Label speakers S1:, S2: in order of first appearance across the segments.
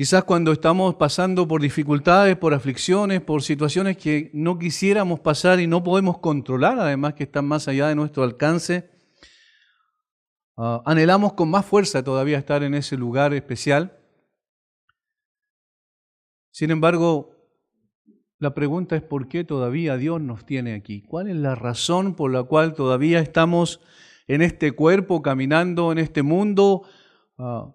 S1: Quizás cuando estamos pasando por dificultades, por aflicciones, por situaciones que no quisiéramos pasar y no podemos controlar, además que están más allá de nuestro alcance, anhelamos con más fuerza todavía estar en ese lugar especial. Sin embargo, la pregunta es ¿por qué todavía Dios nos tiene aquí? ¿Cuál es la razón por la cual todavía estamos en este cuerpo, caminando en este mundo,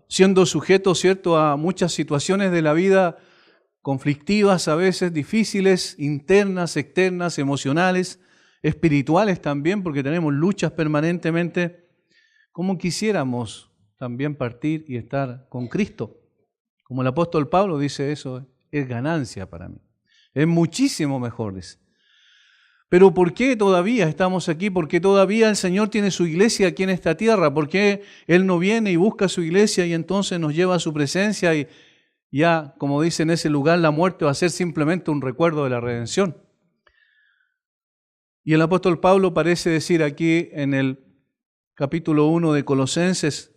S1: siendo sujetos, ¿cierto?, a muchas situaciones de la vida conflictivas, a veces difíciles, internas, externas, emocionales, espirituales también, porque tenemos luchas permanentemente? ¿Cómo quisiéramos también partir y estar con Cristo? Como el apóstol Pablo dice, eso es ganancia para mí. Es muchísimo mejor, dice. Pero ¿por qué todavía estamos aquí? ¿Por qué todavía el Señor tiene su iglesia aquí en esta tierra? ¿Por qué Él no viene y busca su iglesia y entonces nos lleva a su presencia y ya, como dice en ese lugar, la muerte va a ser simplemente un recuerdo de la redención? Y el apóstol Pablo parece decir aquí en el capítulo 1 de Colosenses,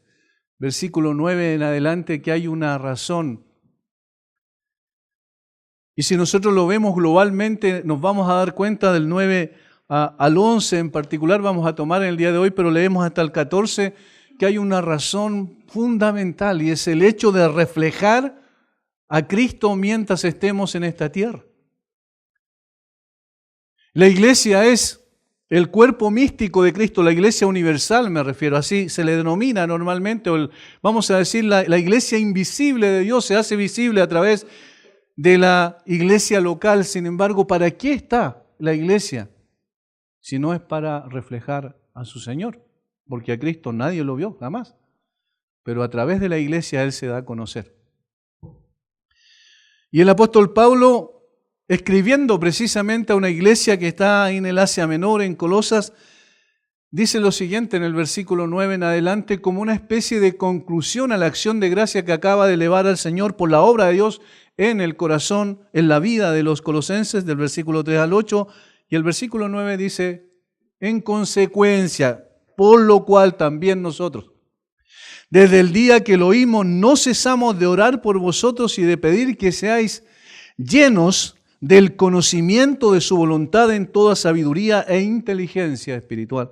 S1: versículo 9 en adelante, que hay una razón. Y si nosotros lo vemos globalmente, nos vamos a dar cuenta del 9 al 11 en particular, vamos a tomar en el día de hoy, pero leemos hasta el 14, que hay una razón fundamental y es el hecho de reflejar a Cristo mientras estemos en esta tierra. La iglesia es el cuerpo místico de Cristo, la iglesia universal me refiero, así se le denomina normalmente, vamos a decir la iglesia invisible de Dios se hace visible a través de la iglesia local. Sin embargo, ¿para qué está la iglesia? Si no es para reflejar a su Señor, porque a Cristo nadie lo vio jamás, pero a través de la iglesia Él se da a conocer. Y el apóstol Pablo, escribiendo precisamente a una iglesia que está ahí en el Asia Menor, en Colosas, dice lo siguiente en el versículo 9 en adelante, como una especie de conclusión a la acción de gracia que acaba de elevar al Señor por la obra de Dios en el corazón, en la vida de los colosenses, del versículo 3 al 8, y el versículo 9 dice, en consecuencia, por lo cual también nosotros, desde el día que lo oímos, no cesamos de orar por vosotros y de pedir que seáis llenos del conocimiento de su voluntad en toda sabiduría e inteligencia espiritual,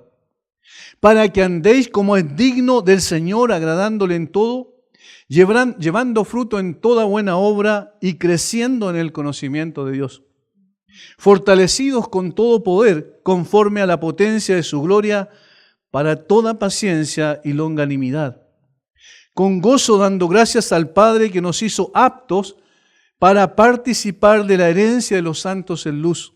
S1: para que andéis como es digno del Señor, agradándole en todo, llevando fruto en toda buena obra y creciendo en el conocimiento de Dios, fortalecidos con todo poder, conforme a la potencia de su gloria, para toda paciencia y longanimidad, con gozo dando gracias al Padre que nos hizo aptos para participar de la herencia de los santos en luz,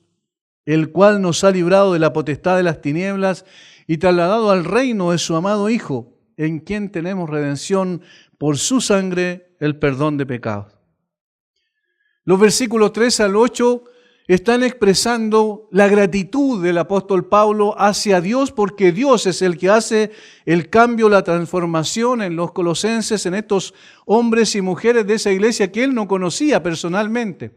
S1: el cual nos ha librado de la potestad de las tinieblas y trasladado al reino de su amado Hijo, en quien tenemos redención por su sangre, el perdón de pecados. Los versículos 3 al 8 están expresando la gratitud del apóstol Pablo hacia Dios, porque Dios es el que hace el cambio, la transformación en los colosenses, en estos hombres y mujeres de esa iglesia que él no conocía personalmente.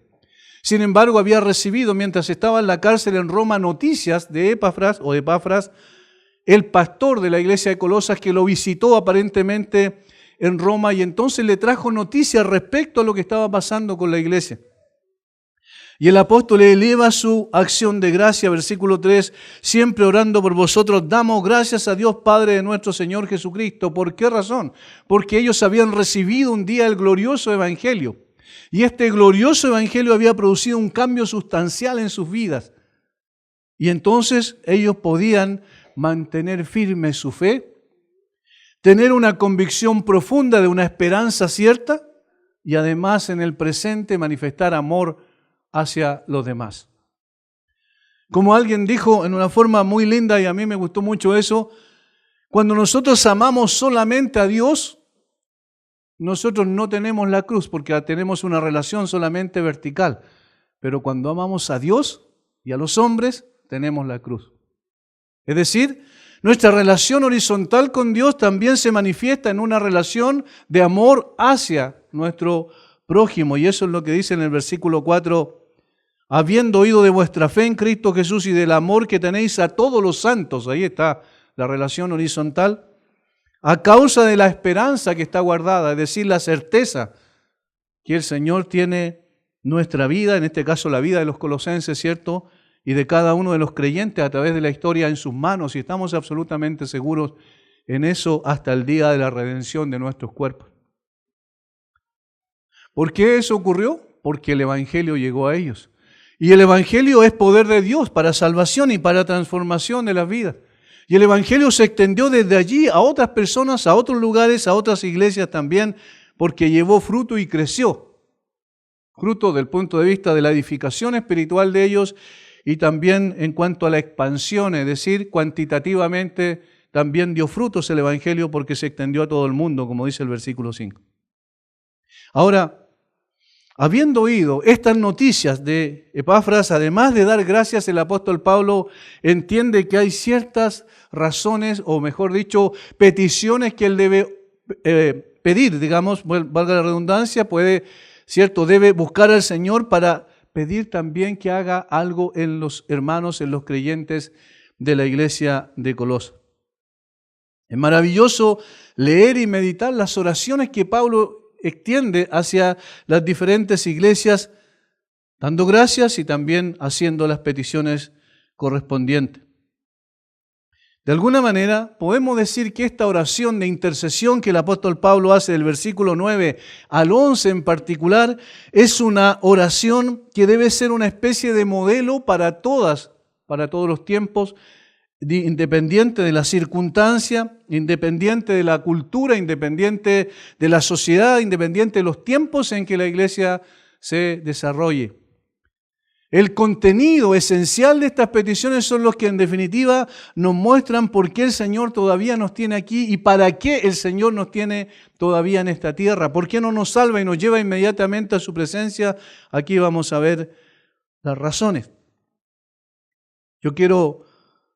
S1: Sin embargo, había recibido mientras estaba en la cárcel en Roma noticias de Epafras, el pastor de la iglesia de Colosas, que lo visitó aparentemente en Roma y entonces le trajo noticias respecto a lo que estaba pasando con la iglesia. Y el apóstol eleva su acción de gracia, versículo 3, siempre orando por vosotros, damos gracias a Dios Padre de nuestro Señor Jesucristo. ¿Por qué razón? Porque ellos habían recibido un día el glorioso evangelio. Y este glorioso evangelio había producido un cambio sustancial en sus vidas. Y entonces ellos podían mantener firme su fe, tener una convicción profunda de una esperanza cierta y además en el presente manifestar amor hacia los demás. Como alguien dijo en una forma muy linda y a mí me gustó mucho eso, cuando nosotros amamos solamente a Dios, nosotros no tenemos la cruz porque tenemos una relación solamente vertical, pero cuando amamos a Dios y a los hombres, tenemos la cruz. Es decir, nuestra relación horizontal con Dios también se manifiesta en una relación de amor hacia nuestro prójimo. Y eso es lo que dice en el versículo 4, habiendo oído de vuestra fe en Cristo Jesús y del amor que tenéis a todos los santos, ahí está la relación horizontal, a causa de la esperanza que está guardada, es decir, la certeza que el Señor tiene nuestra vida, en este caso la vida de los colosenses, ¿cierto? Y de cada uno de los creyentes a través de la historia en sus manos, y estamos absolutamente seguros en eso hasta el día de la redención de nuestros cuerpos. ¿Por qué eso ocurrió? Porque el Evangelio llegó a ellos. Y el Evangelio es poder de Dios para salvación y para transformación de las vidas. Y el Evangelio se extendió desde allí a otras personas, a otros lugares, a otras iglesias también, porque llevó fruto y creció. Fruto del punto de vista de la edificación espiritual de ellos y también en cuanto a la expansión, es decir, cuantitativamente también dio frutos el Evangelio porque se extendió a todo el mundo, como dice el versículo 5. Ahora, habiendo oído estas noticias de Epafras, además de dar gracias, el apóstol Pablo entiende que hay ciertas razones, o mejor dicho, peticiones que él debe pedir, digamos, valga la redundancia, debe buscar al Señor para pedir también que haga algo en los hermanos, en los creyentes de la iglesia de Colosas. Es maravilloso leer y meditar las oraciones que Pablo extiende hacia las diferentes iglesias, dando gracias y también haciendo las peticiones correspondientes. De alguna manera, podemos decir que esta oración de intercesión que el apóstol Pablo hace del versículo 9 al 11 en particular, es una oración que debe ser una especie de modelo para todos los tiempos, independiente de la circunstancia, independiente de la cultura, independiente de la sociedad, independiente de los tiempos en que la iglesia se desarrolle. El contenido esencial de estas peticiones son los que en definitiva nos muestran por qué el Señor todavía nos tiene aquí y para qué el Señor nos tiene todavía en esta tierra. ¿Por qué no nos salva y nos lleva inmediatamente a su presencia? Aquí vamos a ver las razones. Yo quiero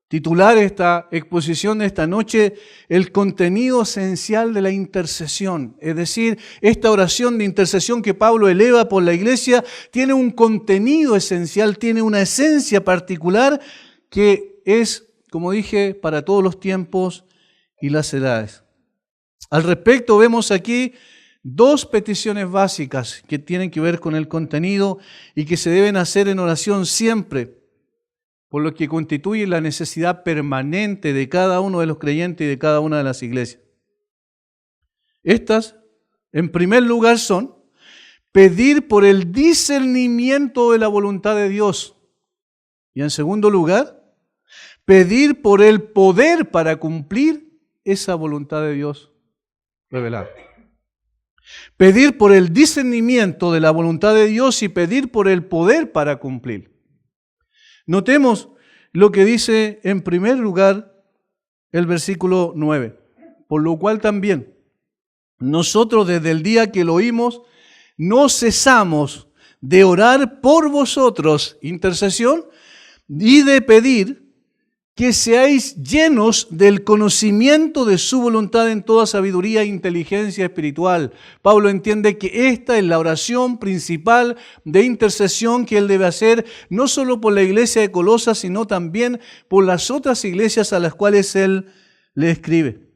S1: titular esta exposición de esta noche, el contenido esencial de la intercesión. Es decir, esta oración de intercesión que Pablo eleva por la iglesia tiene un contenido esencial, tiene una esencia particular que es, como dije, para todos los tiempos y las edades. Al respecto vemos aquí dos peticiones básicas que tienen que ver con el contenido y que se deben hacer en oración siempre, por lo que constituye la necesidad permanente de cada uno de los creyentes y de cada una de las iglesias. Estas, en primer lugar, son pedir por el discernimiento de la voluntad de Dios. Y en segundo lugar, pedir por el poder para cumplir esa voluntad de Dios revelada. Pedir por el discernimiento de la voluntad de Dios y pedir por el poder para cumplir. Notemos lo que dice en primer lugar el versículo 9. Por lo cual también nosotros desde el día que lo oímos no cesamos de orar por vosotros, intercesión, y de pedir que seáis llenos del conocimiento de su voluntad en toda sabiduría e inteligencia espiritual. Pablo entiende que esta es la oración principal de intercesión que él debe hacer, no solo por la iglesia de Colosas, sino también por las otras iglesias a las cuales él le escribe.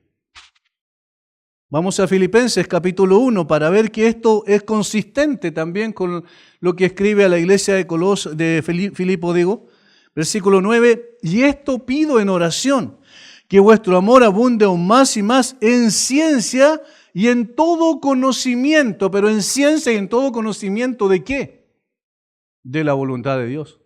S1: Vamos a Filipenses capítulo 1 para ver que esto es consistente también con lo que escribe a la iglesia de Filipo, Versículo 9, y esto pido en oración, que vuestro amor abunde aún más y más en ciencia y en todo conocimiento. ¿Pero en ciencia y en todo conocimiento de qué? De la voluntad de Dios.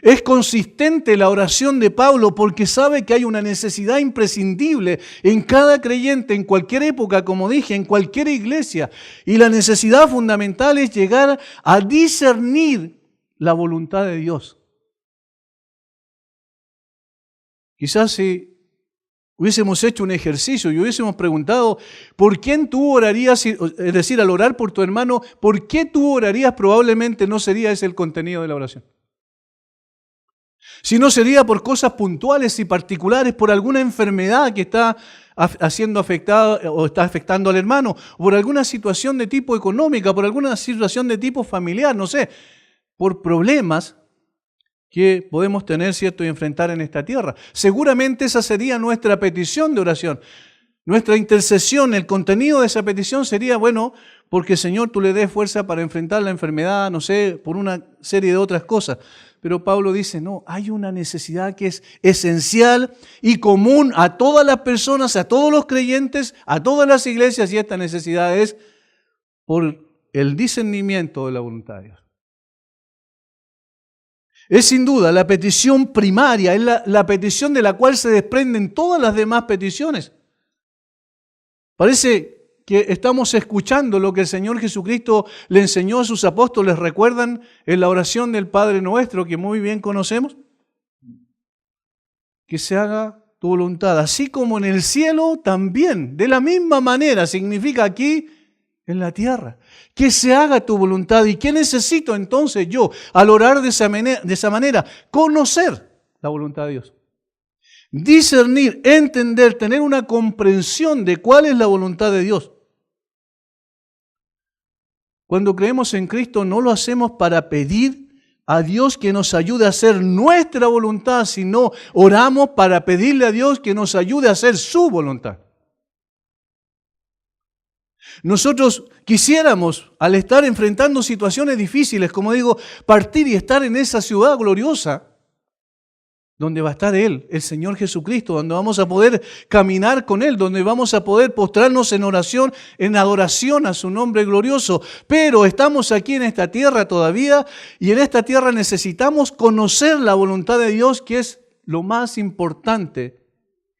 S1: Es consistente la oración de Pablo porque sabe que hay una necesidad imprescindible en cada creyente, en cualquier época, como dije, en cualquier iglesia. Y la necesidad fundamental es llegar a discernir la voluntad de Dios. Quizás si hubiésemos hecho un ejercicio y hubiésemos preguntado ¿por quién tú orarías? Es decir, al orar por tu hermano, ¿por qué tú orarías? Probablemente no sería ese el contenido de la oración. Si no sería por cosas puntuales y particulares, por alguna enfermedad que está siendo afectada o está afectando al hermano, o por alguna situación de tipo económica, por alguna situación de tipo familiar, no sé, por problemas que podemos tener, ¿cierto?, y enfrentar en esta tierra. Seguramente esa sería nuestra petición de oración. Nuestra intercesión, el contenido de esa petición sería, bueno, porque Señor, tú le des fuerza para enfrentar la enfermedad, no sé, por una serie de otras cosas. Pero Pablo dice, no, hay una necesidad que es esencial y común a todas las personas, a todos los creyentes, a todas las iglesias, y esta necesidad es por el discernimiento de la voluntad de Dios. Es sin duda la petición primaria, es la petición de la cual se desprenden todas las demás peticiones. Parece que estamos escuchando lo que el Señor Jesucristo le enseñó a sus apóstoles. ¿Recuerdan en la oración del Padre Nuestro que muy bien conocemos? Que se haga tu voluntad, así como en el cielo también, de la misma manera, significa aquí en la tierra. Que se haga tu voluntad. ¿Y qué necesito entonces yo al orar de esa manera? Conocer la voluntad de Dios. Discernir, entender, tener una comprensión de cuál es la voluntad de Dios. Cuando creemos en Cristo no lo hacemos para pedir a Dios que nos ayude a hacer nuestra voluntad, sino oramos para pedirle a Dios que nos ayude a hacer su voluntad. Nosotros quisiéramos, al estar enfrentando situaciones difíciles, como digo, partir y estar en esa ciudad gloriosa, donde va a estar Él, el Señor Jesucristo, donde vamos a poder caminar con Él, donde vamos a poder postrarnos en oración, en adoración a su nombre glorioso. Pero estamos aquí en esta tierra todavía, y en esta tierra necesitamos conocer la voluntad de Dios, que es lo más importante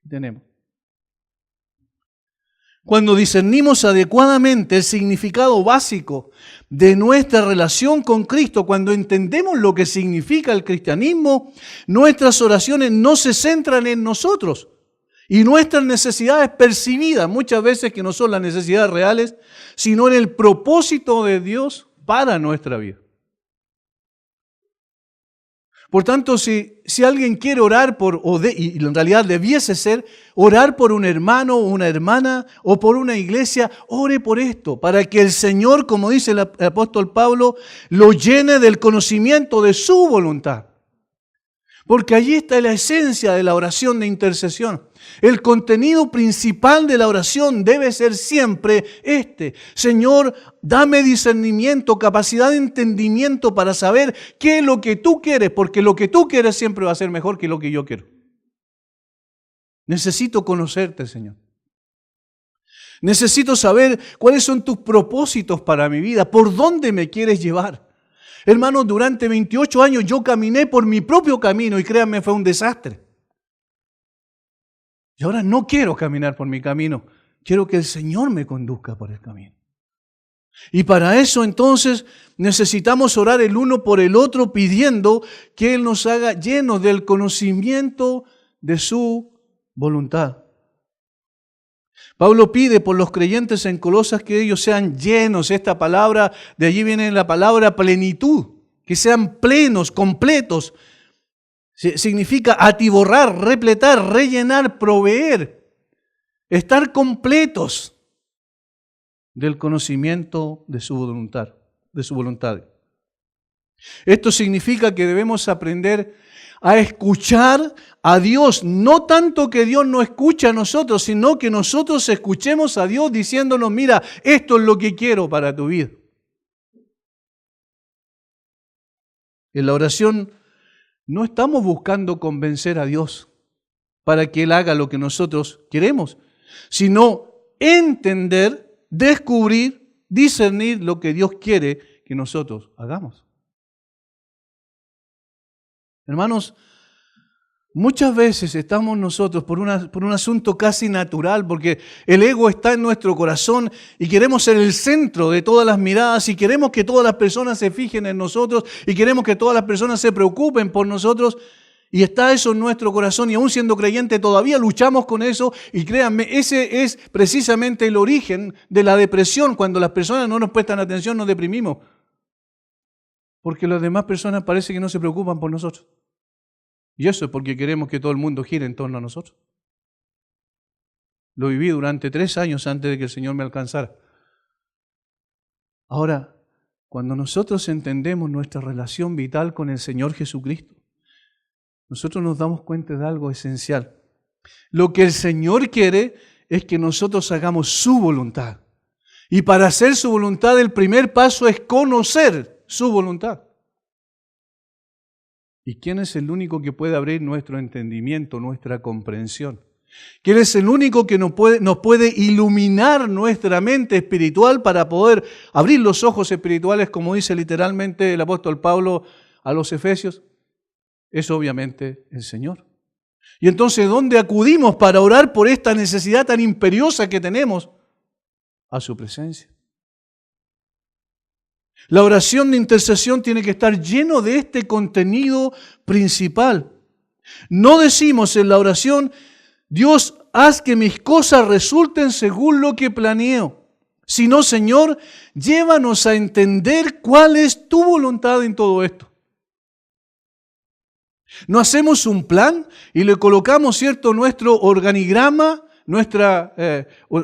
S1: que tenemos. Cuando discernimos adecuadamente el significado básico de nuestra relación con Cristo, cuando entendemos lo que significa el cristianismo, nuestras oraciones no se centran en nosotros y nuestras necesidades percibidas, muchas veces que no son las necesidades reales, sino en el propósito de Dios para nuestra vida. Por tanto, si alguien quiere orar y en realidad debiese ser, orar por un hermano o una hermana o por una iglesia, ore por esto, para que el Señor, como dice el apóstol Pablo, lo llene del conocimiento de su voluntad. Porque allí está la esencia de la oración de intercesión. El contenido principal de la oración debe ser siempre este: Señor, dame discernimiento, capacidad de entendimiento para saber qué es lo que tú quieres, porque lo que tú quieres siempre va a ser mejor que lo que yo quiero. Necesito conocerte, Señor. Necesito saber cuáles son tus propósitos para mi vida, por dónde me quieres llevar. Hermanos, durante 28 años yo caminé por mi propio camino y créanme, fue un desastre. Y ahora no quiero caminar por mi camino, quiero que el Señor me conduzca por el camino. Y para eso entonces necesitamos orar el uno por el otro pidiendo que Él nos haga llenos del conocimiento de su voluntad. Pablo pide por los creyentes en Colosas que ellos sean llenos. Esta palabra, de allí viene la palabra plenitud, que sean plenos, completos. Significa atiborrar, repletar, rellenar, proveer, estar completos del conocimiento de su voluntad. Esto significa que debemos aprender a escuchar a Dios, no tanto que Dios no escuche a nosotros, sino que nosotros escuchemos a Dios diciéndonos, mira, esto es lo que quiero para tu vida. En la oración no estamos buscando convencer a Dios para que Él haga lo que nosotros queremos, sino entender, descubrir, discernir lo que Dios quiere que nosotros hagamos. Hermanos, muchas veces estamos nosotros por un asunto casi natural, porque el ego está en nuestro corazón y queremos ser el centro de todas las miradas y queremos que todas las personas se fijen en nosotros y queremos que todas las personas se preocupen por nosotros, y está eso en nuestro corazón y aún siendo creyente todavía luchamos con eso, y créanme, ese es precisamente el origen de la depresión. Cuando las personas no nos prestan atención nos deprimimos, porque las demás personas parece que no se preocupan por nosotros. Y eso es porque queremos que todo el mundo gire en torno a nosotros. Lo viví durante 3 años antes de que el Señor me alcanzara. Ahora, cuando nosotros entendemos nuestra relación vital con el Señor Jesucristo, nosotros nos damos cuenta de algo esencial. Lo que el Señor quiere es que nosotros hagamos su voluntad. Y para hacer su voluntad, el primer paso es conocer su voluntad. ¿Y quién es el único que puede abrir nuestro entendimiento, nuestra comprensión? ¿Quién es el único que nos puede iluminar nuestra mente espiritual para poder abrir los ojos espirituales, como dice literalmente el apóstol Pablo a los Efesios? Es obviamente el Señor. Y entonces, ¿dónde acudimos para orar por esta necesidad tan imperiosa que tenemos? A su presencia. La oración de intercesión tiene que estar lleno de este contenido principal. No decimos en la oración: Dios, haz que mis cosas resulten según lo que planeo. Sino, Señor, llévanos a entender cuál es tu voluntad en todo esto. No hacemos un plan y le colocamos, ¿cierto?, nuestro organigrama,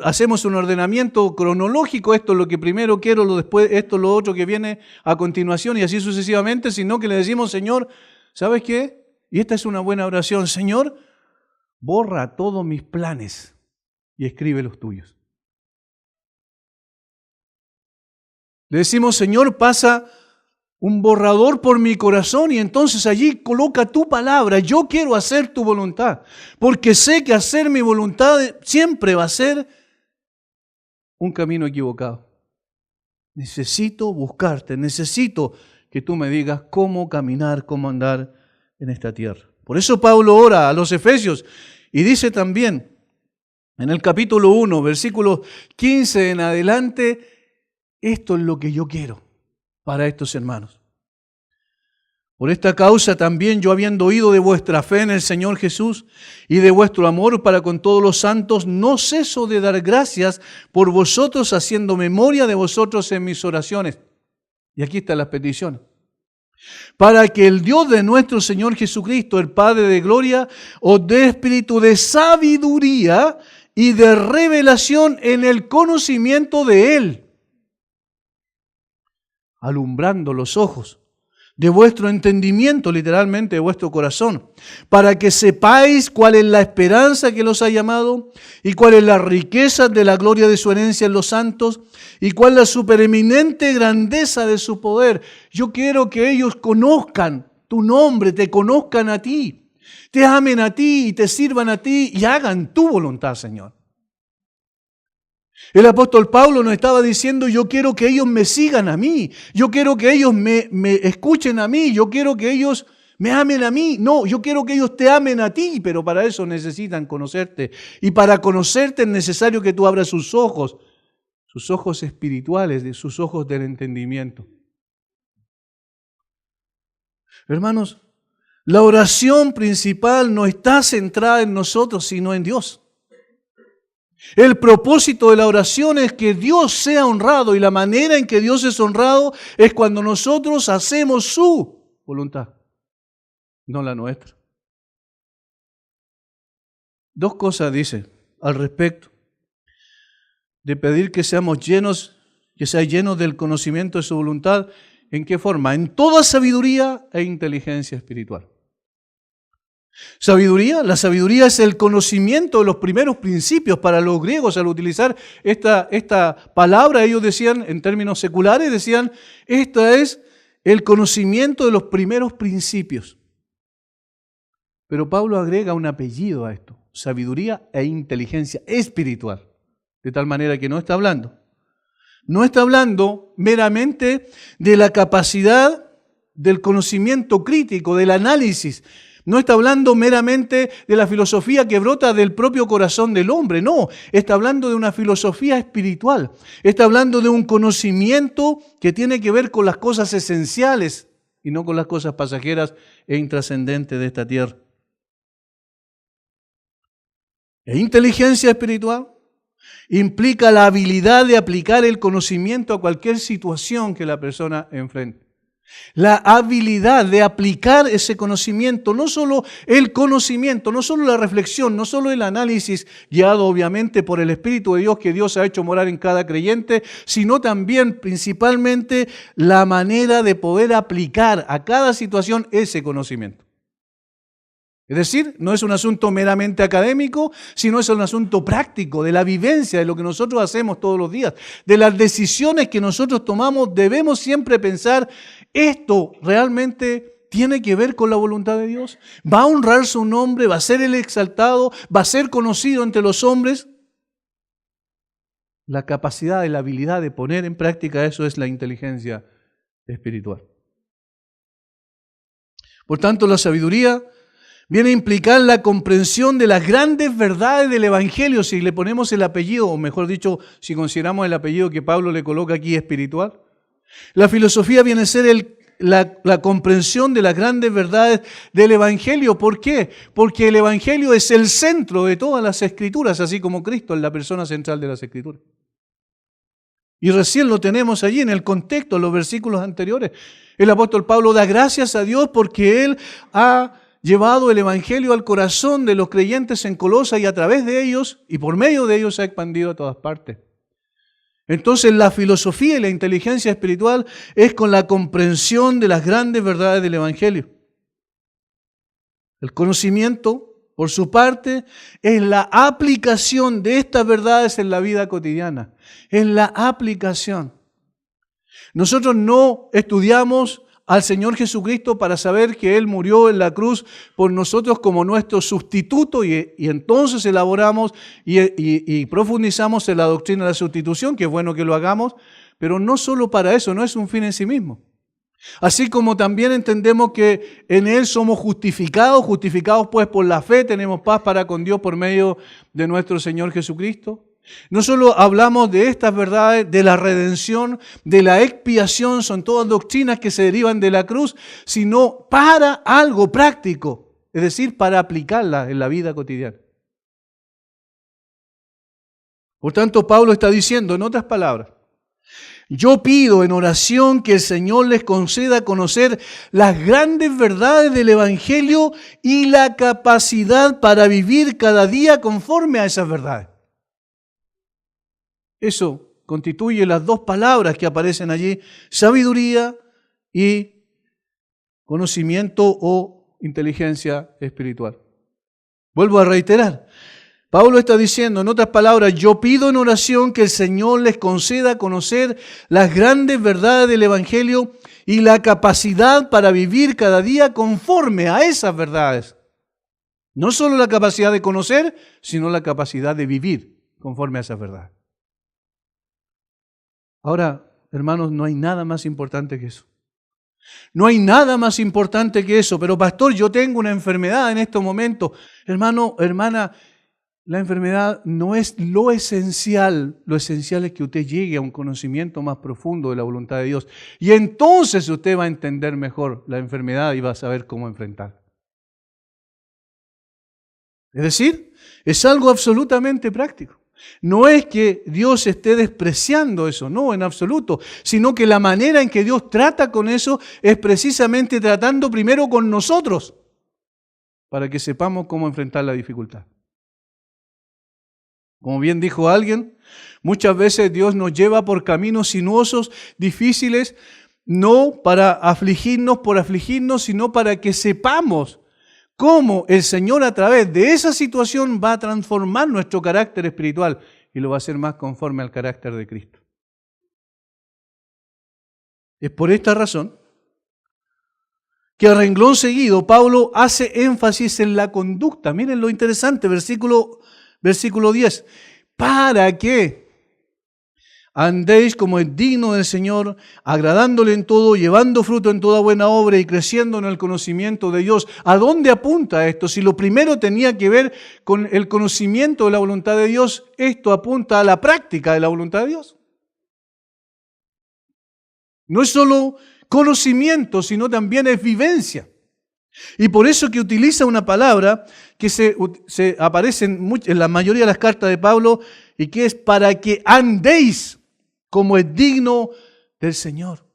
S1: hacemos un ordenamiento cronológico, esto es lo que primero quiero, después esto es lo otro que viene a continuación y así sucesivamente, sino que le decimos: Señor, ¿sabes qué? Y esta es una buena oración: Señor, borra todos mis planes y escribe los tuyos. Le decimos: Señor, pasa un borrador por mi corazón y entonces allí coloca tu palabra. Yo quiero hacer tu voluntad, porque sé que hacer mi voluntad siempre va a ser un camino equivocado. Necesito buscarte, necesito que tú me digas cómo caminar, cómo andar en esta tierra. Por eso Pablo ora a los Efesios y dice también en el capítulo 1, versículos 15 en adelante: esto es lo que yo quiero para estos hermanos. Por esta causa también yo, habiendo oído de vuestra fe en el Señor Jesús y de vuestro amor para con todos los santos, no ceso de dar gracias por vosotros, haciendo memoria de vosotros en mis oraciones. Y aquí están las peticiones. Para que el Dios de nuestro Señor Jesucristo, el Padre de gloria, os dé espíritu de sabiduría y de revelación en el conocimiento de Él, alumbrando los ojos de vuestro entendimiento, literalmente de vuestro corazón, para que sepáis cuál es la esperanza que los ha llamado y cuál es la riqueza de la gloria de su herencia en los santos y cuál es la supereminente grandeza de su poder. Yo quiero que ellos conozcan tu nombre, te conozcan a ti, te amen a ti y te sirvan a ti y hagan tu voluntad, Señor. El apóstol Pablo nos estaba diciendo: yo quiero que ellos me sigan a mí, yo quiero que ellos me escuchen a mí, yo quiero que ellos me amen a mí. No, yo quiero que ellos te amen a ti, pero para eso necesitan conocerte. Y para conocerte es necesario que tú abras sus ojos espirituales, sus ojos del entendimiento. Hermanos, la oración principal no está centrada en nosotros, sino en Dios. El propósito de la oración es que Dios sea honrado, y la manera en que Dios es honrado es cuando nosotros hacemos su voluntad, no la nuestra. Dos cosas dice al respecto de pedir que seamos llenos, que sea llenos del conocimiento de su voluntad. ¿En qué forma? En toda sabiduría e inteligencia espiritual. Sabiduría, la sabiduría es el conocimiento de los primeros principios. Para los griegos, al utilizar esta palabra, ellos decían, en términos seculares, decían: esta es el conocimiento de los primeros principios. Pero Pablo agrega un apellido a esto: sabiduría e inteligencia espiritual. De tal manera que no está hablando meramente de la capacidad del conocimiento crítico, del análisis. No está hablando meramente de la filosofía que brota del propio corazón del hombre. No, está hablando de una filosofía espiritual. Está hablando de un conocimiento que tiene que ver con las cosas esenciales y no con las cosas pasajeras e intrascendentes de esta tierra. E inteligencia espiritual implica la habilidad de aplicar el conocimiento a cualquier situación que la persona enfrente. La habilidad de aplicar ese conocimiento, no solo el conocimiento, no solo la reflexión, no solo el análisis guiado obviamente por el Espíritu de Dios que Dios ha hecho morar en cada creyente, sino también principalmente la manera de poder aplicar a cada situación ese conocimiento. Es decir, no es un asunto meramente académico, sino es un asunto práctico, de la vivencia, de lo que nosotros hacemos todos los días, de las decisiones que nosotros tomamos. Debemos siempre pensar, ¿esto realmente tiene que ver con la voluntad de Dios? ¿Va a honrar su nombre? ¿Va a ser Él exaltado? ¿Va a ser conocido entre los hombres? La capacidad y la habilidad de poner en práctica eso es la inteligencia espiritual. Por tanto, la sabiduría viene a implicar la comprensión de las grandes verdades del Evangelio, si le ponemos el apellido, o mejor dicho, si consideramos el apellido que Pablo le coloca aquí espiritual. La filosofía viene a ser la comprensión de las grandes verdades del Evangelio. ¿Por qué? Porque el Evangelio es el centro de todas las Escrituras, así como Cristo es la persona central de las Escrituras. Y recién lo tenemos allí en el contexto, en los versículos anteriores. El apóstol Pablo da gracias a Dios porque Él ha llevado el Evangelio al corazón de los creyentes en Colosas y a través de ellos y por medio de ellos se ha expandido a todas partes. Entonces la filosofía y la inteligencia espiritual es con la comprensión de las grandes verdades del Evangelio. El conocimiento, por su parte, es la aplicación de estas verdades en la vida cotidiana. Es la aplicación. Nosotros no estudiamos al Señor Jesucristo para saber que Él murió en la cruz por nosotros como nuestro sustituto y entonces elaboramos y profundizamos en la doctrina de la sustitución, que es bueno que lo hagamos, pero no solo para eso, no es un fin en sí mismo. Así como también entendemos que en Él somos justificados pues por la fe tenemos paz para con Dios por medio de nuestro Señor Jesucristo. No solo hablamos de estas verdades, de la redención, de la expiación, son todas doctrinas que se derivan de la cruz, sino para algo práctico, es decir, para aplicarlas en la vida cotidiana. Por tanto, Pablo está diciendo, en otras palabras, yo pido en oración que el Señor les conceda conocer las grandes verdades del Evangelio y la capacidad para vivir cada día conforme a esas verdades. Eso constituye las dos palabras que aparecen allí, sabiduría y conocimiento o inteligencia espiritual. Vuelvo a reiterar, Pablo está diciendo, en otras palabras, yo pido en oración que el Señor les conceda conocer las grandes verdades del Evangelio y la capacidad para vivir cada día conforme a esas verdades. No solo la capacidad de conocer, sino la capacidad de vivir conforme a esas verdades. Ahora, hermanos, no hay nada más importante que eso. No hay nada más importante que eso. Pero pastor, yo tengo una enfermedad en estos momentos. Hermano, hermana, la enfermedad no es lo esencial. Lo esencial es que usted llegue a un conocimiento más profundo de la voluntad de Dios. Y entonces usted va a entender mejor la enfermedad y va a saber cómo enfrentarla. Es decir, es algo absolutamente práctico. No es que Dios esté despreciando eso, no, en absoluto, sino que la manera en que Dios trata con eso es precisamente tratando primero con nosotros, para que sepamos cómo enfrentar la dificultad. Como bien dijo alguien, muchas veces Dios nos lleva por caminos sinuosos, difíciles, no para afligirnos por afligirnos, sino para que sepamos cómo el Señor a través de esa situación va a transformar nuestro carácter espiritual y lo va a hacer más conforme al carácter de Cristo. Es por esta razón que a renglón seguido Pablo hace énfasis en la conducta. Miren lo interesante, versículo 10. Para que andéis como es digno del Señor, agradándole en todo, llevando fruto en toda buena obra y creciendo en el conocimiento de Dios. ¿A dónde apunta esto? Si lo primero tenía que ver con el conocimiento de la voluntad de Dios, esto apunta a la práctica de la voluntad de Dios. No es solo conocimiento, sino también es vivencia. Y por eso que utiliza una palabra que se aparece en la mayoría de las cartas de Pablo y que es para que andéis como es digno del Señor.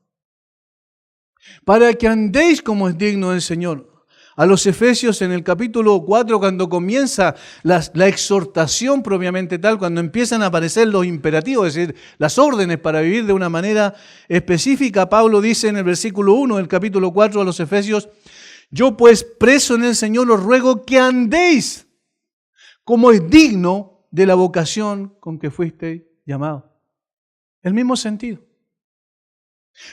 S1: Para que andéis como es digno del Señor. A los Efesios en el capítulo 4, cuando comienza la exhortación propiamente tal, cuando empiezan a aparecer los imperativos, es decir, las órdenes para vivir de una manera específica, Pablo dice en el versículo 1 del capítulo 4 a los Efesios, Yo pues, preso en el Señor, os ruego que andéis como es digno de la vocación con que fuisteis llamados. El mismo sentido.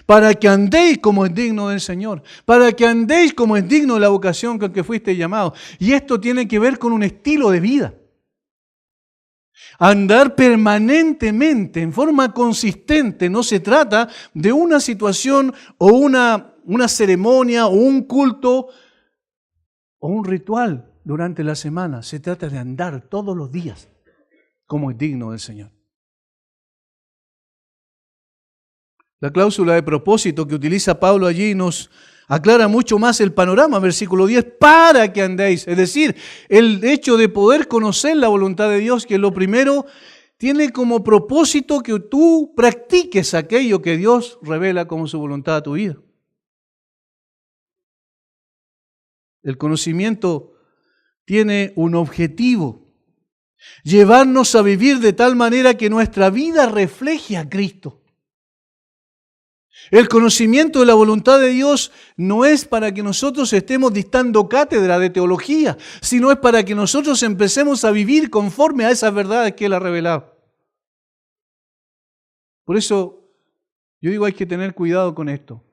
S1: Para que andéis como es digno del Señor. Para que andéis como es digno de la vocación con que fuisteis llamados. Y esto tiene que ver con un estilo de vida. Andar permanentemente, en forma consistente. No se trata de una situación o una ceremonia o un culto o un ritual durante la semana. Se trata de andar todos los días como es digno del Señor. La cláusula de propósito que utiliza Pablo allí nos aclara mucho más el panorama, versículo 10, para que andéis. Es decir, el hecho de poder conocer la voluntad de Dios, que es lo primero, tiene como propósito que tú practiques aquello que Dios revela como su voluntad a tu vida. El conocimiento tiene un objetivo: llevarnos a vivir de tal manera que nuestra vida refleje a Cristo. El conocimiento de la voluntad de Dios no es para que nosotros estemos dictando cátedra de teología, sino es para que nosotros empecemos a vivir conforme a esas verdades que Él ha revelado. Por eso, yo digo, hay que tener cuidado con esto.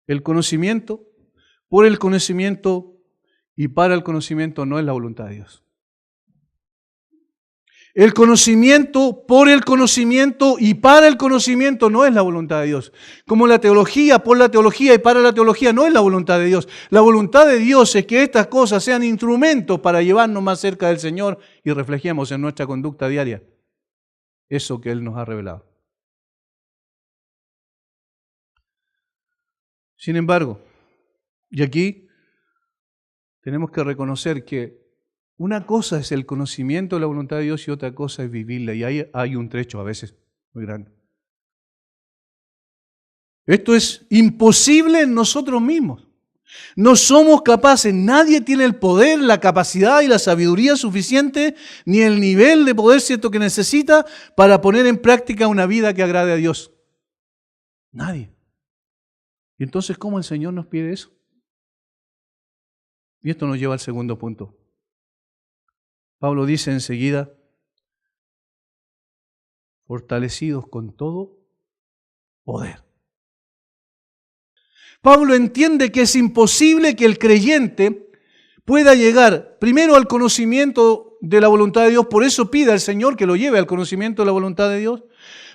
S1: El conocimiento, por el conocimiento y para el conocimiento no es la voluntad de Dios. El conocimiento, por el conocimiento y para el conocimiento no es la voluntad de Dios. Como la teología, por la teología y para la teología no es la voluntad de Dios. La voluntad de Dios es que estas cosas sean instrumentos para llevarnos más cerca del Señor y reflejemos en nuestra conducta diaria eso que Él nos ha revelado. Sin embargo, y aquí tenemos que reconocer que una cosa es el conocimiento de la voluntad de Dios y otra cosa es vivirla. Y ahí hay un trecho a veces muy grande. Esto es imposible en nosotros mismos. No somos capaces, nadie tiene el poder, la capacidad y la sabiduría suficiente, ni el nivel de poder cierto que necesita para poner en práctica una vida que agrade a Dios. Nadie. Y entonces, ¿cómo el Señor nos pide eso? Y esto nos lleva al segundo punto. Pablo dice enseguida, fortalecidos con todo poder. Pablo entiende que es imposible que el creyente pueda llegar primero al conocimiento de la voluntad de Dios, por eso pide al Señor que lo lleve al conocimiento de la voluntad de Dios,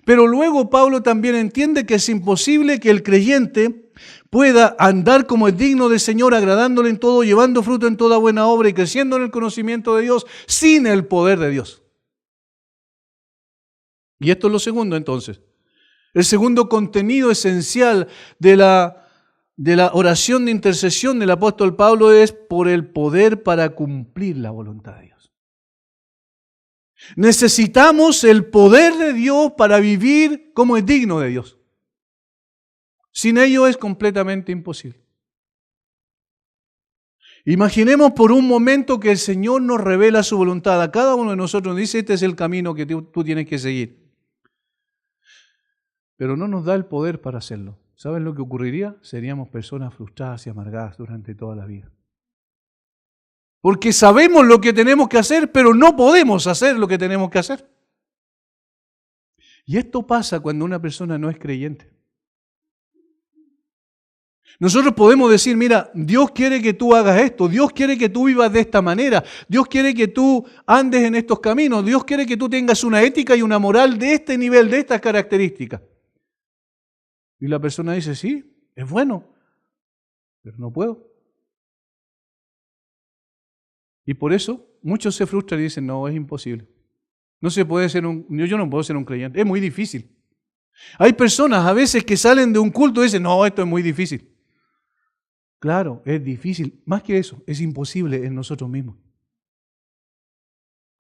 S1: pero luego Pablo también entiende que es imposible que el creyente pueda andar como es digno del Señor, agradándole en todo, llevando fruto en toda buena obra y creciendo en el conocimiento de Dios sin el poder de Dios. Y esto es lo segundo entonces. El segundo contenido esencial de la oración de intercesión del apóstol Pablo es por el poder para cumplir la voluntad de Dios. Necesitamos el poder de Dios para vivir como es digno de Dios. Sin ello es completamente imposible. Imaginemos por un momento que el Señor nos revela su voluntad. A cada uno de nosotros nos dice, este es el camino que tú tienes que seguir. Pero no nos da el poder para hacerlo. ¿Saben lo que ocurriría? Seríamos personas frustradas y amargadas durante toda la vida. Porque sabemos lo que tenemos que hacer, pero no podemos hacer lo que tenemos que hacer. Y esto pasa cuando una persona no es creyente. Nosotros podemos decir, mira, Dios quiere que tú hagas esto, Dios quiere que tú vivas de esta manera, Dios quiere que tú andes en estos caminos, Dios quiere que tú tengas una ética y una moral de este nivel, de estas características. Y la persona dice, sí, es bueno, pero no puedo. Y por eso muchos se frustran y dicen, no, es imposible. No se puede ser yo no puedo ser un creyente, es muy difícil. Hay personas a veces que salen de un culto y dicen, no, esto es muy difícil. Claro, es difícil. Más que eso, es imposible en nosotros mismos.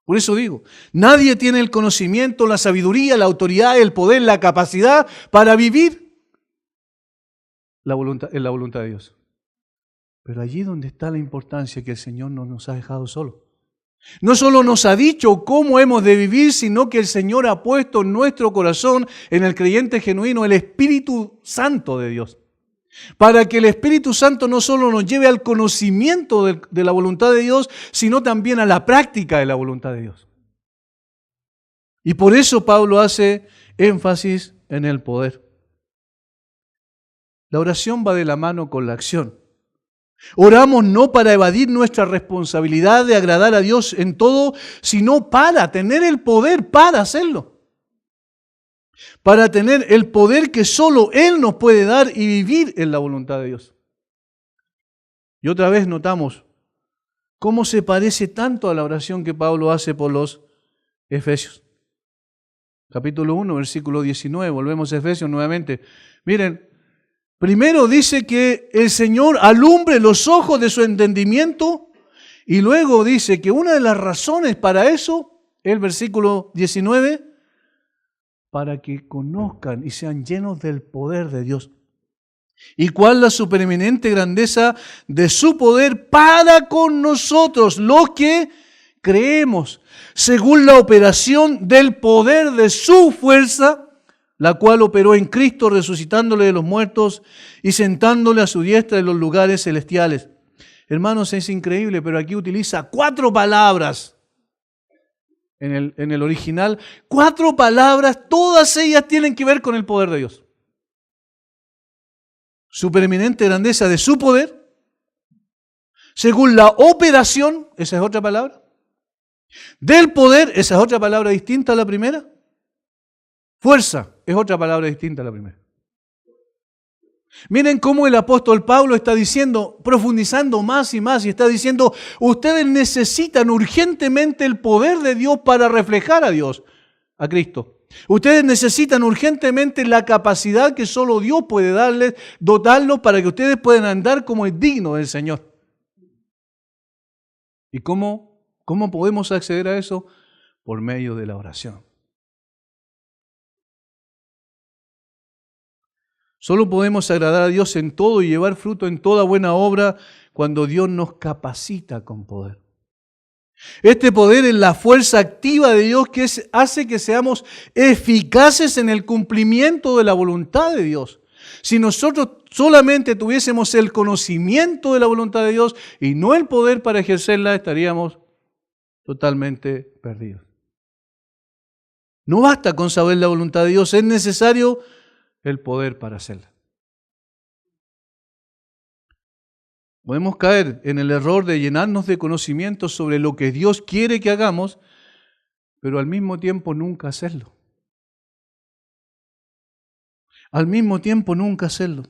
S1: Por eso digo, nadie tiene el conocimiento, la sabiduría, la autoridad, el poder, la capacidad para vivir en la voluntad de Dios. Pero allí donde está la importancia que el Señor no nos ha dejado solos. No solo nos ha dicho cómo hemos de vivir, sino que el Señor ha puesto en nuestro corazón, en el creyente genuino, el Espíritu Santo de Dios. para que el Espíritu Santo no solo nos lleve al conocimiento de la voluntad de Dios, sino también a la práctica de la voluntad de Dios. Y por eso Pablo hace énfasis en el poder. La oración va de la mano con la acción. Oramos no para evadir nuestra responsabilidad de agradar a Dios en todo, sino para tener el poder para hacerlo. Para tener el poder que solo Él nos puede dar y vivir en la voluntad de Dios. Y otra vez notamos cómo se parece tanto a la oración que Pablo hace por los Efesios. Capítulo 1, versículo 19, volvemos a Efesios nuevamente. Miren, primero dice que el Señor alumbre los ojos de su entendimiento y luego dice que una de las razones para eso, el versículo 19, para que conozcan y sean llenos del poder de Dios. ¿Y cuál la supereminente grandeza de su poder para con nosotros, los que creemos, según la operación del poder de su fuerza, la cual operó en Cristo resucitándole de los muertos y sentándole a su diestra en los lugares celestiales? Hermanos, es increíble, pero aquí utiliza 4 palabras. En el original, 4 palabras, todas ellas tienen que ver con el poder de Dios. Supereminente grandeza de su poder, según la operación, esa es otra palabra, del poder, esa es otra palabra distinta a la primera, fuerza, es otra palabra distinta a la primera. Miren cómo el apóstol Pablo está diciendo, profundizando más y más, y está diciendo, ustedes necesitan urgentemente el poder de Dios para reflejar a Dios, a Cristo. Ustedes necesitan urgentemente la capacidad que solo Dios puede darles, dotarlos para que ustedes puedan andar como es digno del Señor. ¿Y cómo podemos acceder a eso? Por medio de la oración. Solo podemos agradar a Dios en todo y llevar fruto en toda buena obra cuando Dios nos capacita con poder. Este poder es la fuerza activa de Dios que hace que seamos eficaces en el cumplimiento de la voluntad de Dios. Si nosotros solamente tuviésemos el conocimiento de la voluntad de Dios y no el poder para ejercerla, estaríamos totalmente perdidos. No basta con saber la voluntad de Dios, es necesario el poder para hacerla. Podemos caer en el error de llenarnos de conocimiento sobre lo que Dios quiere que hagamos, pero al mismo tiempo nunca hacerlo. Al mismo tiempo nunca hacerlo.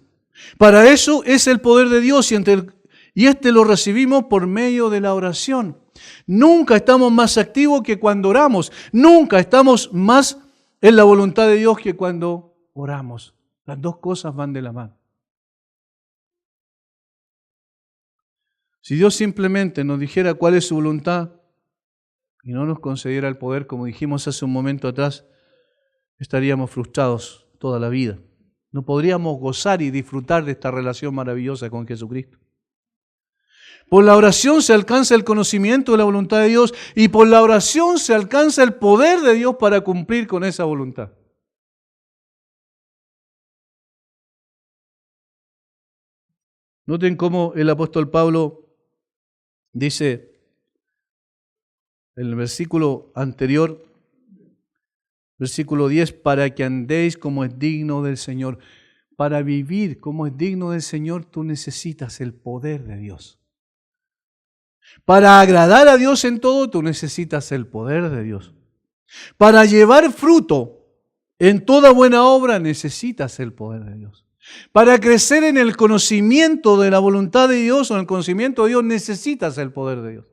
S1: Para eso es el poder de Dios y este lo recibimos por medio de la oración. Nunca estamos más activos que cuando oramos. Nunca estamos más en la voluntad de Dios que cuando oramos. Las dos cosas van de la mano. Si Dios simplemente nos dijera cuál es su voluntad y no nos concediera el poder, como dijimos hace un momento atrás, estaríamos frustrados toda la vida. No podríamos gozar y disfrutar de esta relación maravillosa con Jesucristo. Por la oración se alcanza el conocimiento de la voluntad de Dios y por la oración se alcanza el poder de Dios para cumplir con esa voluntad. Noten cómo el apóstol Pablo dice en el versículo anterior, versículo 10, para que andéis como es digno del Señor. Para vivir como es digno del Señor, tú necesitas el poder de Dios. Para agradar a Dios en todo, tú necesitas el poder de Dios. Para llevar fruto en toda buena obra, necesitas el poder de Dios. Para crecer en el conocimiento de la voluntad de Dios o en el conocimiento de Dios, necesitas el poder de Dios.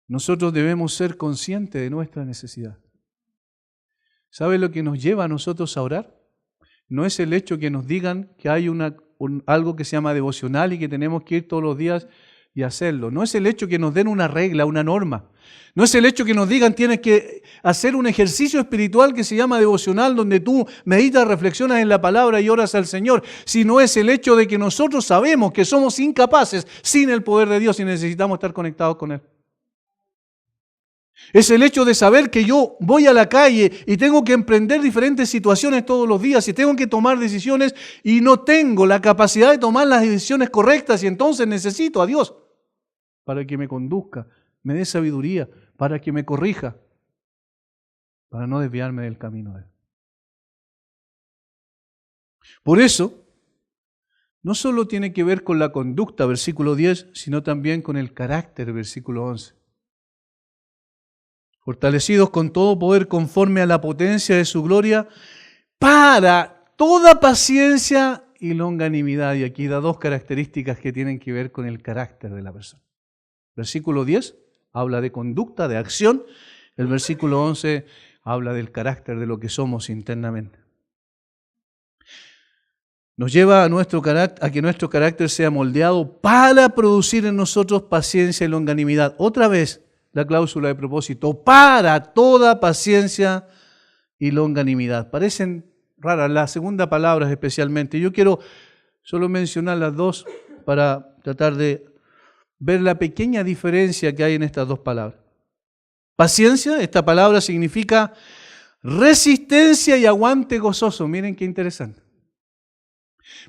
S1: Nosotros debemos ser conscientes de nuestra necesidad. ¿Sabe lo que nos lleva a nosotros a orar? No es el hecho que nos digan que hay algo que se llama devocional y que tenemos que ir todos los días y hacerlo. No es el hecho que nos den una regla, una norma. No es el hecho que nos digan tienes que hacer un ejercicio espiritual que se llama devocional donde tú meditas, reflexionas en la palabra y oras al Señor. Sino es el hecho de que nosotros sabemos que somos incapaces sin el poder de Dios y necesitamos estar conectados con Él. Es el hecho de saber que yo voy a la calle y tengo que emprender diferentes situaciones todos los días y tengo que tomar decisiones y no tengo la capacidad de tomar las decisiones correctas y entonces necesito a Dios para que me conduzca, me dé sabiduría, para que me corrija, para no desviarme del camino de Él. Por eso, no solo tiene que ver con la conducta, versículo 10, sino también con el carácter, versículo 11. Fortalecidos con todo poder conforme a la potencia de su gloria, para toda paciencia y longanimidad. Y aquí da dos características que tienen que ver con el carácter de la persona. Versículo 10 habla de conducta, de acción. El versículo 11 habla del carácter de lo que somos internamente. Nos lleva a que nuestro carácter sea moldeado para producir en nosotros paciencia y longanimidad. Otra vez, la cláusula de propósito, para toda paciencia y longanimidad. Parecen raras las segundas palabras especialmente. Yo quiero solo mencionar las dos para tratar de ver la pequeña diferencia que hay en estas dos palabras. Paciencia, esta palabra significa resistencia y aguante gozoso. Miren qué interesante.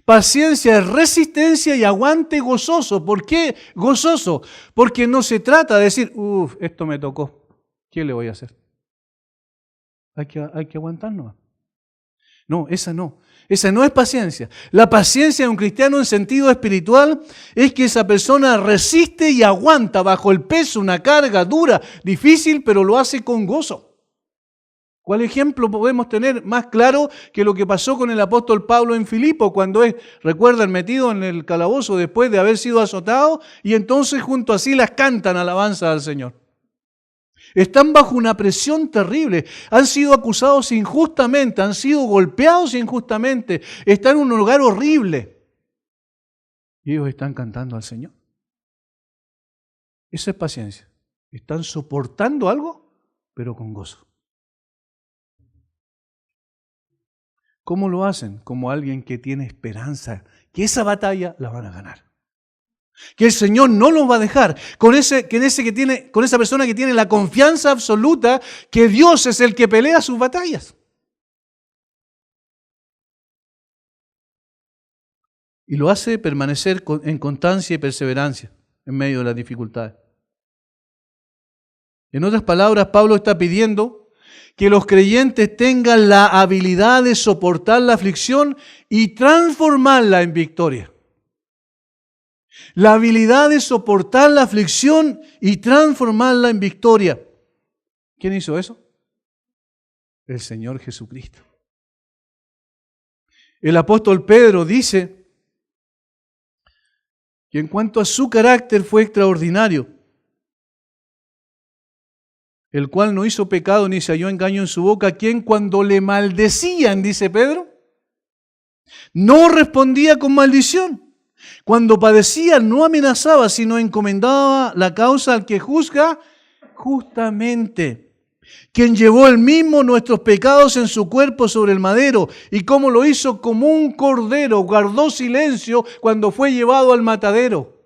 S1: Paciencia es resistencia y aguante gozoso. ¿Por qué gozoso? Porque no se trata de decir, esto me tocó, ¿qué le voy a hacer? Hay que aguantarnos. No, esa no es paciencia. La paciencia de un cristiano en sentido espiritual es que esa persona resiste y aguanta bajo el peso, una carga dura, difícil, pero lo hace con gozo. ¿Cuál ejemplo podemos tener más claro que lo que pasó con el apóstol Pablo en Filipo cuando recuerdan, metido en el calabozo después de haber sido azotado y entonces junto a Silas cantan alabanza al Señor? Están bajo una presión terrible, han sido acusados injustamente, han sido golpeados injustamente, están en un lugar horrible y ellos están cantando al Señor. Eso es paciencia. Están soportando algo, pero con gozo. ¿Cómo lo hacen? Como alguien que tiene esperanza, que esa batalla la van a ganar. Que el Señor no los va a dejar. Con esa persona que tiene la confianza absoluta que Dios es el que pelea sus batallas. Y lo hace permanecer en constancia y perseverancia en medio de las dificultades. En otras palabras, Pablo está pidiendo que los creyentes tengan la habilidad de soportar la aflicción y transformarla en victoria. La habilidad de soportar la aflicción y transformarla en victoria. ¿Quién hizo eso? El Señor Jesucristo. El apóstol Pedro dice que en cuanto a su carácter fue extraordinario, el cual no hizo pecado ni se halló engaño en su boca, quien cuando le maldecían, dice Pedro, no respondía con maldición. Cuando padecía no amenazaba, sino encomendaba la causa al que juzga justamente, quien llevó él mismo nuestros pecados en su cuerpo sobre el madero, y como lo hizo como un cordero, guardó silencio cuando fue llevado al matadero.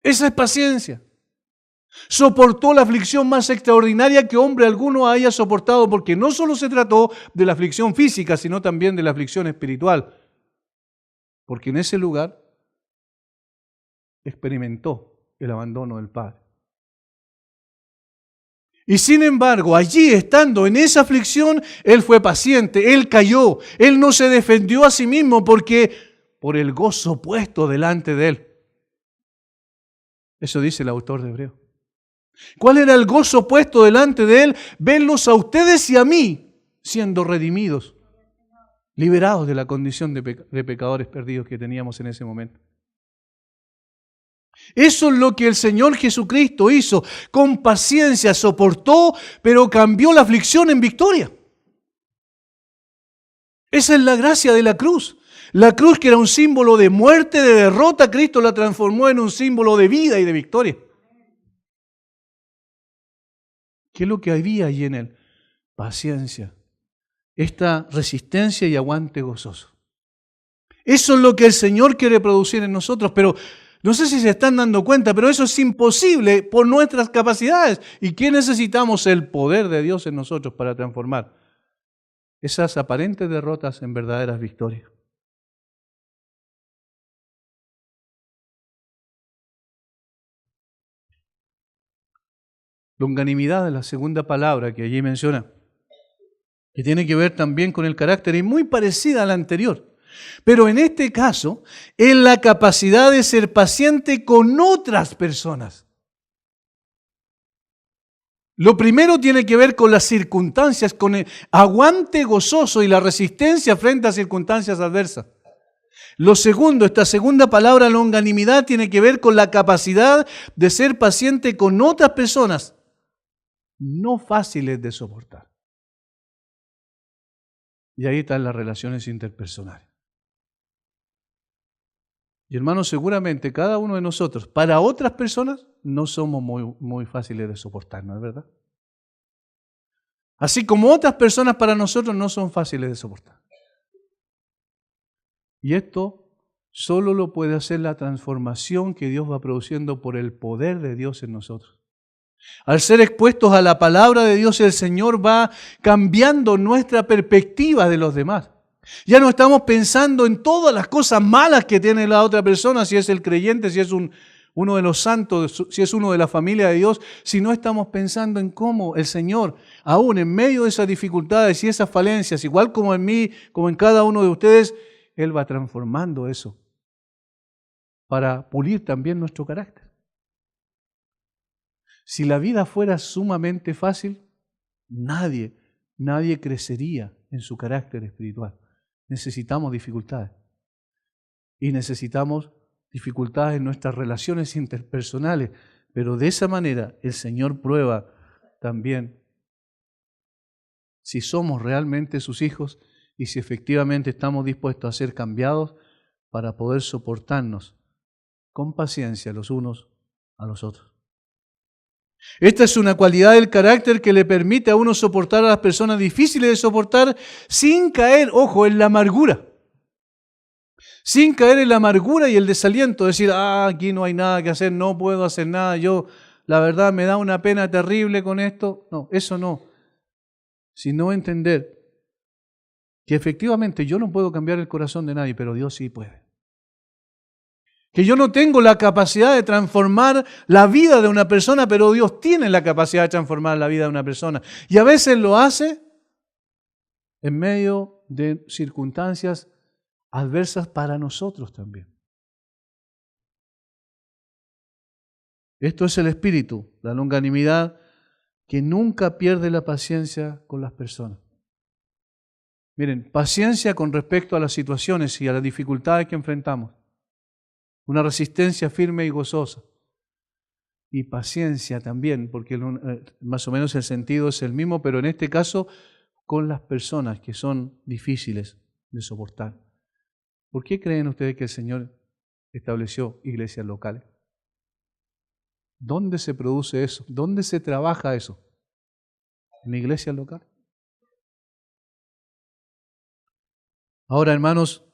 S1: Esa es paciencia. Soportó la aflicción más extraordinaria que hombre alguno haya soportado, porque no solo se trató de la aflicción física, sino también de la aflicción espiritual. Porque en ese lugar experimentó el abandono del Padre. Y sin embargo, allí estando en esa aflicción, Él fue paciente, Él cayó, Él no se defendió a sí mismo porque por el gozo puesto delante de Él. Eso dice el autor de Hebreos. ¿Cuál era el gozo puesto delante de Él? Verlos a ustedes y a mí siendo redimidos, liberados de la condición de pecadores perdidos que teníamos en ese momento. Eso es lo que el Señor Jesucristo hizo. Con paciencia soportó, pero cambió la aflicción en victoria. Esa es la gracia de la cruz. La cruz, que era un símbolo de muerte, de derrota, Cristo la transformó en un símbolo de vida y de victoria. ¿Qué es lo que había allí en Él? Paciencia. Esta resistencia y aguante gozoso. Eso es lo que el Señor quiere producir en nosotros, pero No sé si se están dando cuenta, pero eso es imposible por nuestras capacidades. ¿Y qué necesitamos? El poder de Dios en nosotros para transformar esas aparentes derrotas en verdaderas victorias. Longanimidad es la segunda palabra que allí menciona, que tiene que ver también con el carácter y muy parecida a la anterior. Pero en este caso, es la capacidad de ser paciente con otras personas. Lo primero tiene que ver con las circunstancias, con el aguante gozoso y la resistencia frente a circunstancias adversas. Lo segundo, esta segunda palabra, longanimidad, tiene que ver con la capacidad de ser paciente con otras personas, no fáciles de soportar. Y ahí están las relaciones interpersonales. Y hermanos, seguramente cada uno de nosotros, para otras personas, no somos muy fáciles de soportar, ¿no es verdad? Así como otras personas para nosotros no son fáciles de soportar. Y esto solo lo puede hacer la transformación que Dios va produciendo por el poder de Dios en nosotros. Al ser expuestos a la palabra de Dios, el Señor va cambiando nuestra perspectiva de los demás. Ya no estamos pensando en todas las cosas malas que tiene la otra persona, si es el creyente, si es uno de los santos, si es uno de la familia de Dios, sino estamos pensando en cómo el Señor, aún en medio de esas dificultades y esas falencias, igual como en mí, como en cada uno de ustedes, Él va transformando eso para pulir también nuestro carácter. Si la vida fuera sumamente fácil, nadie crecería en su carácter espiritual. Necesitamos dificultades. Y necesitamos dificultades en nuestras relaciones interpersonales. Pero de esa manera el Señor prueba también si somos realmente sus hijos y si efectivamente estamos dispuestos a ser cambiados para poder soportarnos con paciencia los unos a los otros. Esta es una cualidad del carácter que le permite a uno soportar a las personas difíciles de soportar sin caer, ojo, en la amargura. Sin caer en la amargura y el desaliento, decir, aquí no hay nada que hacer, no puedo hacer nada, yo la verdad me da una pena terrible con esto. No, eso no. Sino entender que efectivamente yo no puedo cambiar el corazón de nadie, pero Dios sí puede. Que yo no tengo la capacidad de transformar la vida de una persona, pero Dios tiene la capacidad de transformar la vida de una persona. Y a veces lo hace en medio de circunstancias adversas para nosotros también. Esto es el espíritu, la longanimidad, que nunca pierde la paciencia con las personas. Miren, paciencia con respecto a las situaciones y a las dificultades que enfrentamos. Una resistencia firme y gozosa. Y paciencia también, porque más o menos el sentido es el mismo, pero en este caso con las personas que son difíciles de soportar. ¿Por qué creen ustedes que el Señor estableció iglesias locales? ¿Dónde se produce eso? ¿Dónde se trabaja eso? ¿En la iglesia local? Ahora, hermanos,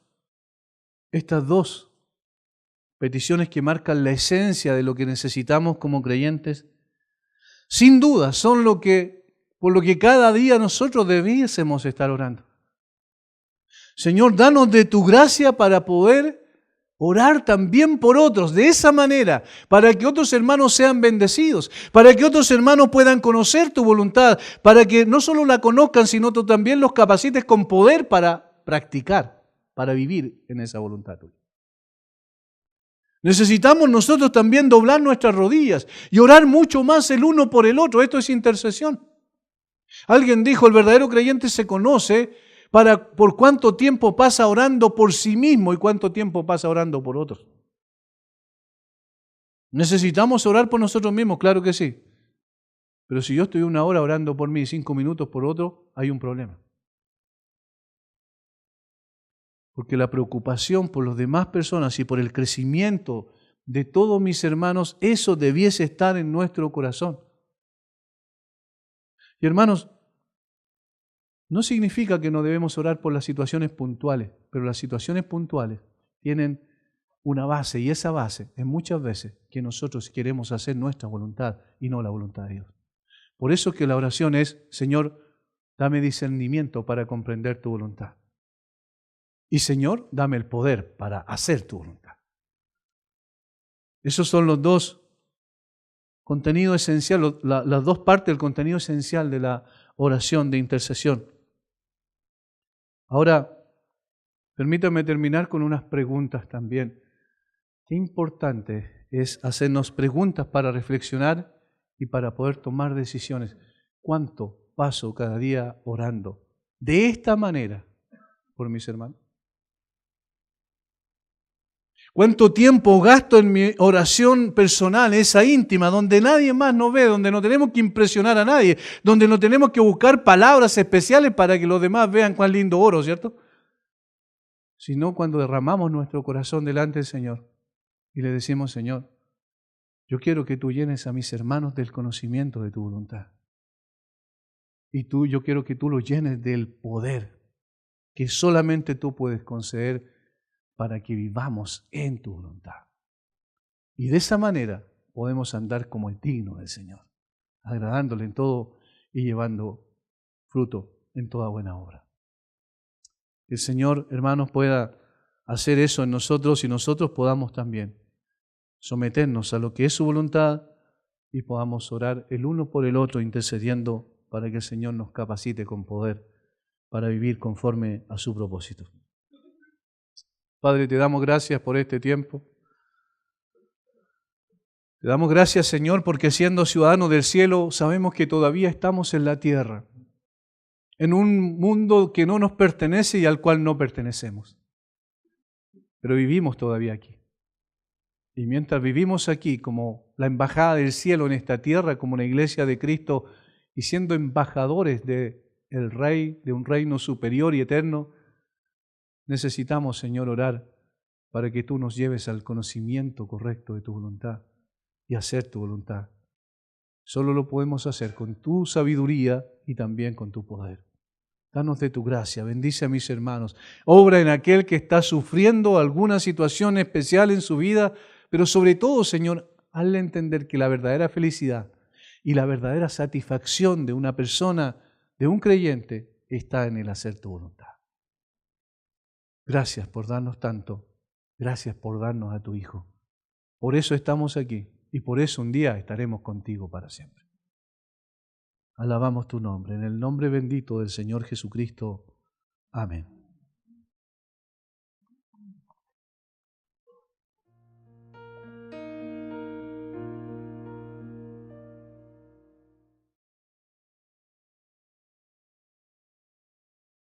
S1: estas dos peticiones que marcan la esencia de lo que necesitamos como creyentes, sin duda son por lo que cada día nosotros debiésemos estar orando. Señor, danos de tu gracia para poder orar también por otros, de esa manera, para que otros hermanos sean bendecidos, para que otros hermanos puedan conocer tu voluntad, para que no solo la conozcan, sino tú también los capacites con poder para practicar, para vivir en esa voluntad tuya. Necesitamos nosotros también doblar nuestras rodillas y orar mucho más el uno por el otro. Esto es intercesión. Alguien dijo, el verdadero creyente se conoce por cuánto tiempo pasa orando por sí mismo y cuánto tiempo pasa orando por otros. ¿Necesitamos orar por nosotros mismos? Claro que sí. Pero si yo estoy 1 hora orando por mí y 5 minutos por otro, hay un problema. Porque la preocupación por las demás personas y por el crecimiento de todos mis hermanos, eso debiese estar en nuestro corazón. Y hermanos, no significa que no debemos orar por las situaciones puntuales, pero las situaciones puntuales tienen una base, y esa base es muchas veces que nosotros queremos hacer nuestra voluntad y no la voluntad de Dios. Por eso que la oración es, Señor, dame discernimiento para comprender tu voluntad. Y Señor, dame el poder para hacer tu voluntad. Esos son los dos contenidos esenciales, las dos partes del contenido esencial de la oración de intercesión. Ahora, permítame terminar con unas preguntas también. Qué importante es hacernos preguntas para reflexionar y para poder tomar decisiones. ¿Cuánto paso cada día orando de esta manera por mis hermanos? ¿Cuánto tiempo gasto en mi oración personal, esa íntima, donde nadie más nos ve, donde no tenemos que impresionar a nadie, donde no tenemos que buscar palabras especiales para que los demás vean cuán lindo oro, ¿cierto? Sino cuando derramamos nuestro corazón delante del Señor y le decimos, Señor, yo quiero que tú llenes a mis hermanos del conocimiento de tu voluntad. Y yo quiero que tú los llenes del poder que solamente tú puedes conceder para que vivamos en tu voluntad. Y de esa manera podemos andar como es digno del Señor, agradándole en todo y llevando fruto en toda buena obra. Que el Señor, hermanos, pueda hacer eso en nosotros y nosotros podamos también someternos a lo que es su voluntad y podamos orar el uno por el otro, intercediendo para que el Señor nos capacite con poder para vivir conforme a su propósito. Padre, te damos gracias por este tiempo. Te damos gracias, Señor, porque siendo ciudadanos del cielo, sabemos que todavía estamos en la tierra, en un mundo que no nos pertenece y al cual no pertenecemos. Pero vivimos todavía aquí. Y mientras vivimos aquí como la embajada del cielo en esta tierra, como una iglesia de Cristo, y siendo embajadores del Rey, de un reino superior y eterno, necesitamos, Señor, orar para que tú nos lleves al conocimiento correcto de tu voluntad y hacer tu voluntad. Solo lo podemos hacer con tu sabiduría y también con tu poder. Danos de tu gracia, bendice a mis hermanos. Obra en aquel que está sufriendo alguna situación especial en su vida, pero sobre todo, Señor, hazle entender que la verdadera felicidad y la verdadera satisfacción de una persona, de un creyente, está en el hacer tu voluntad. Gracias por darnos tanto. Gracias por darnos a tu Hijo. Por eso estamos aquí y por eso un día estaremos contigo para siempre. Alabamos tu nombre, en el nombre bendito del Señor Jesucristo. Amén.